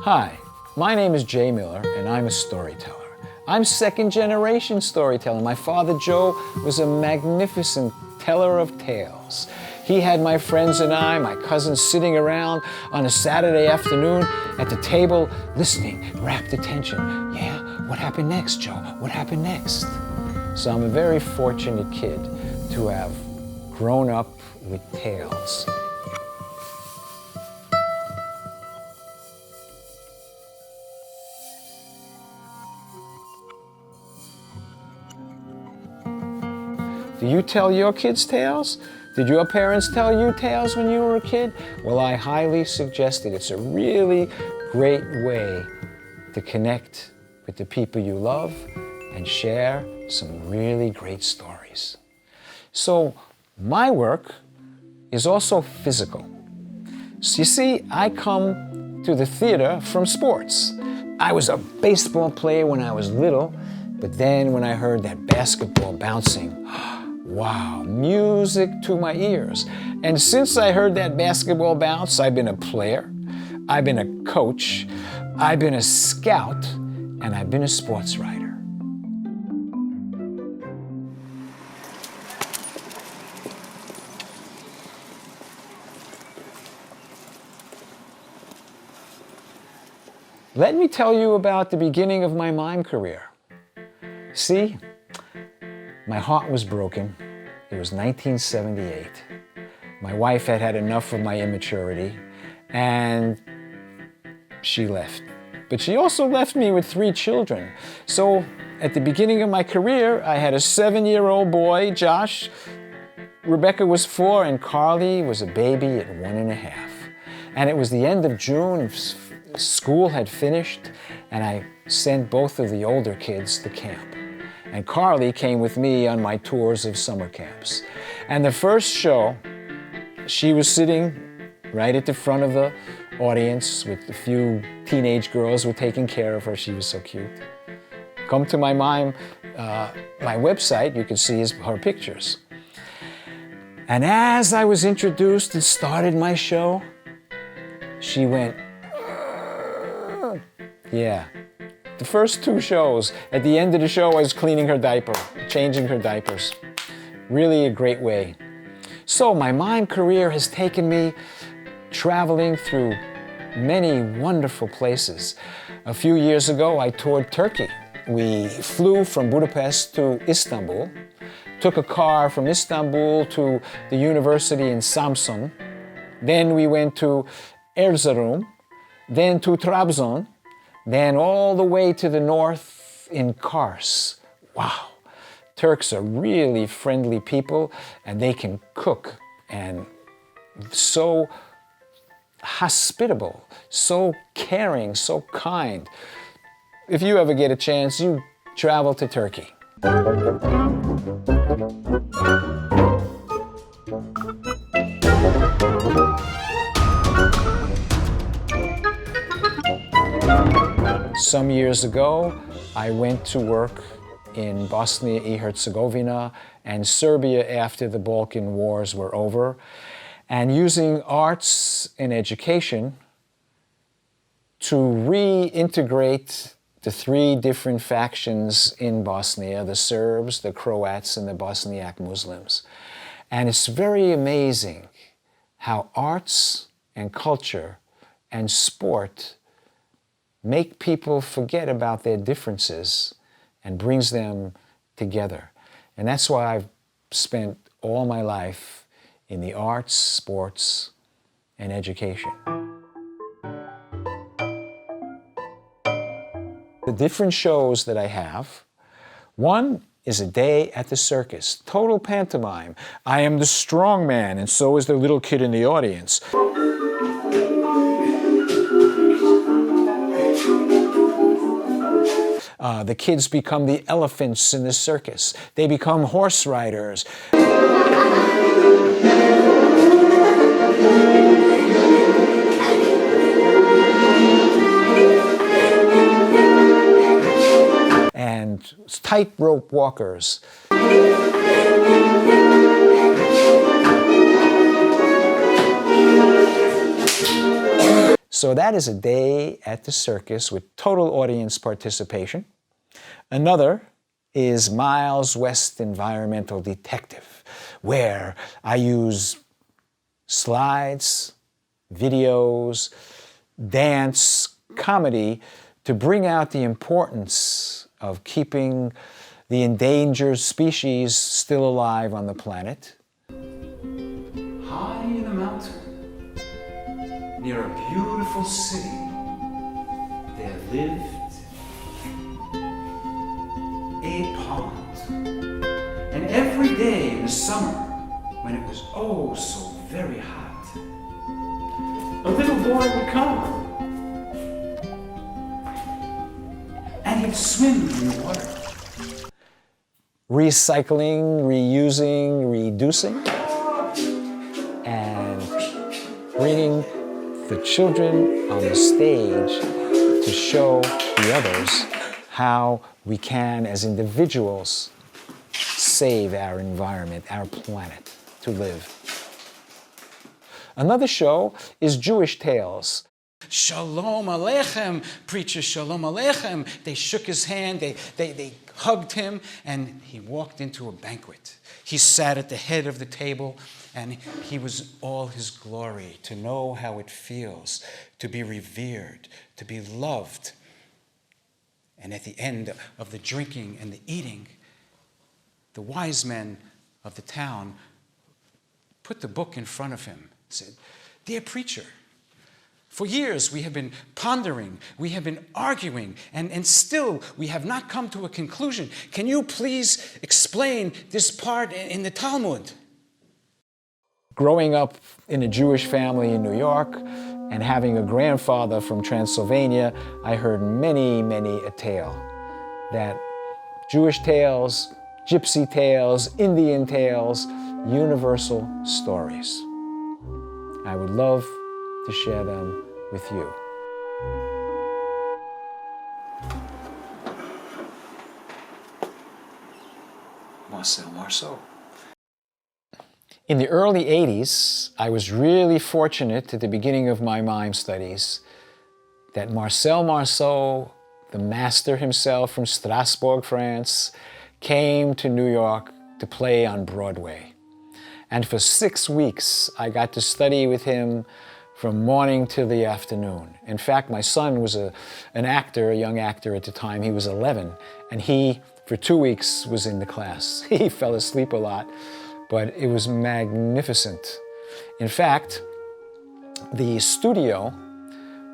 Hi, my name is Jay Miller and I'm a storyteller. I'm second-generation storyteller. My father, Joe, was a magnificent teller of tales. He had my friends and I, my cousins, sitting around on a Saturday afternoon at the table, listening, rapt attention. Yeah, what happened next, Joe? What happened next? So I'm a very fortunate kid to have grown up with tales. Do you tell your kids tales? Did your parents tell you tales when you were a kid? Well, I highly suggest it. It's a really great way to connect with the people you love and share some really great stories. So my work is also physical. So you see, I come to the theater from sports. I was a baseball player when I was little, but then when I heard that basketball bouncing, wow, music to my ears. And since I heard that basketball bounce, I've been a player, I've been a coach, I've been a scout, and I've been a sports writer. Let me tell you about the beginning of my mime career. See, my heart was broken. It was 1978. My wife had had enough of my immaturity, and she left. But she also left me with 3 children. So at the beginning of my career, I had a 7-year-old boy, Josh. Rebecca was 4, and Carly was a baby at 1.5. And it was the end of June. School had finished, and I sent both of the older kids to camp. And Carly came with me on my tours of summer camps. And the first show, she was sitting right at the front of the audience with a few teenage girls who were taking care of her. She was so cute. Come to my mime, my website, you can see her pictures. And as I was introduced and started my show, she went, yeah. The first 2 shows, at the end of the show, I was cleaning her diaper, changing her diapers. Really a great way. So my mime career has taken me traveling through many wonderful places. A few years ago, I toured Turkey. We flew from Budapest to Istanbul, took a car from Istanbul to the university in Samsun. Then we went to Erzurum, then to Trabzon, then all the way to the north in Kars. Wow, Turks are really friendly people, and they can cook, and so hospitable, so caring, so kind. If you ever get a chance, you travel to Turkey. Some years ago, I went to work in Bosnia and Herzegovina and Serbia after the Balkan Wars were over, and using arts and education to reintegrate the 3 different factions in Bosnia, the Serbs, the Croats, and the Bosniak Muslims. And it's very amazing how arts and culture and sport make people forget about their differences and brings them together. And that's why I've spent all my life in the arts, sports, and education. The different shows that I have, one is a day at the circus, total pantomime. I am the strong man, and so is the little kid in the audience. The kids become the elephants in the circus. They become horse riders. And tightrope walkers. So that is a day at the circus with total audience participation. Another is Miles West Environmental Detective, where I use slides, videos, dance, comedy to bring out the importance of keeping the endangered species still alive on the planet. High in a mountain, near a beautiful city, there lived a pond. And every day in the summer, when it was oh so very hot, a little boy would come and he'd swim in the water. Recycling, reusing, reducing, and bringing the children on the stage to show the others how we can, as individuals, save our environment, our planet, to live. Another show is Jewish Tales. Shalom Aleichem, preacher, Shalom Aleichem. They shook his hand, they hugged him, and he walked into a banquet. He sat at the head of the table, and he was all his glory, to know how it feels to be revered, to be loved. And at the end of the drinking and the eating, the wise men of the town put the book in front of him, said, "Dear preacher, for years we have been pondering, we have been arguing, and still we have not come to a conclusion. Can you please explain this part in the Talmud?" Growing up in a Jewish family in New York and having a grandfather from Transylvania, I heard many a tale. That Jewish tales, gypsy tales, Indian tales, universal stories. I would love to share them with you. Marcel Marceau. In the early 80s, I was really fortunate at the beginning of my mime studies that Marcel Marceau, the master himself from Strasbourg, France, came to New York to play on Broadway. And for 6 weeks, I got to study with him from morning till the afternoon. In fact, my son was an actor, a young actor at the time. He was 11, and he, for 2 weeks, was in the class. He fell asleep a lot, but it was magnificent. In fact, the studio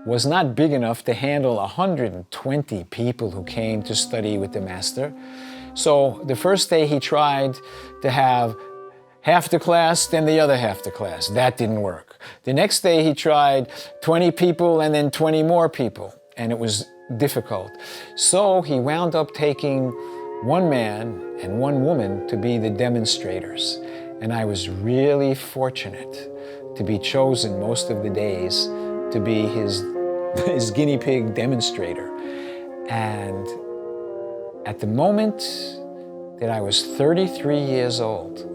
was not big enough to handle 120 people who came to study with the master. So the first day he tried to have half the class, then the other half the class. That didn't work. The next day he tried 20 people and then 20 more people, and it was difficult. So he wound up taking one man and one woman to be the demonstrators. And I was really fortunate to be chosen most of the days to be his guinea pig demonstrator. And at the moment that I was 33 years old,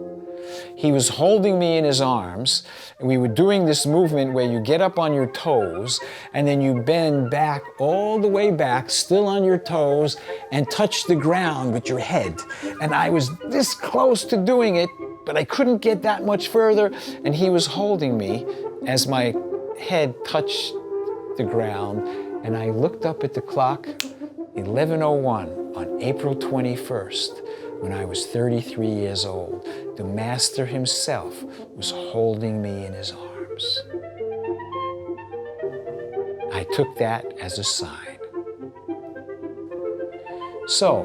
he was holding me in his arms, and we were doing this movement where you get up on your toes, and then you bend back, all the way back, still on your toes, and touch the ground with your head. And I was this close to doing it, but I couldn't get that much further, and he was holding me as my head touched the ground, and I looked up at the clock, 11:01 on April 21st, when I was 33 years old. The master himself was holding me in his arms. I took that as a sign. So,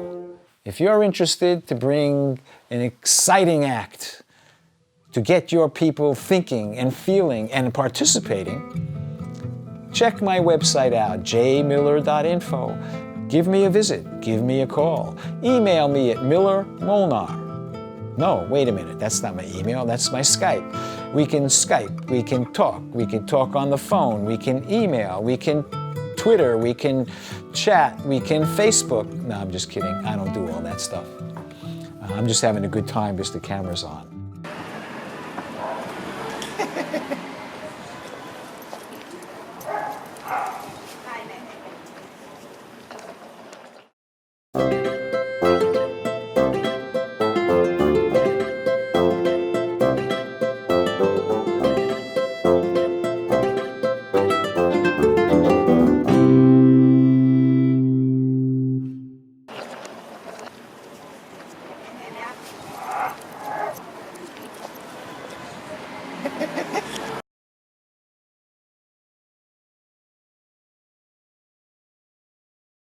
if you're interested to bring an exciting act to get your people thinking and feeling and participating, check my website out, jmiller.info. Give me a visit, give me a call. Email me at millermolnar. No, wait a minute, that's not my email, that's my Skype. We can Skype, we can talk on the phone, we can email, we can Twitter, we can chat, we can Facebook. No, I'm just kidding, I don't do all that stuff. I'm just having a good time because the camera's on.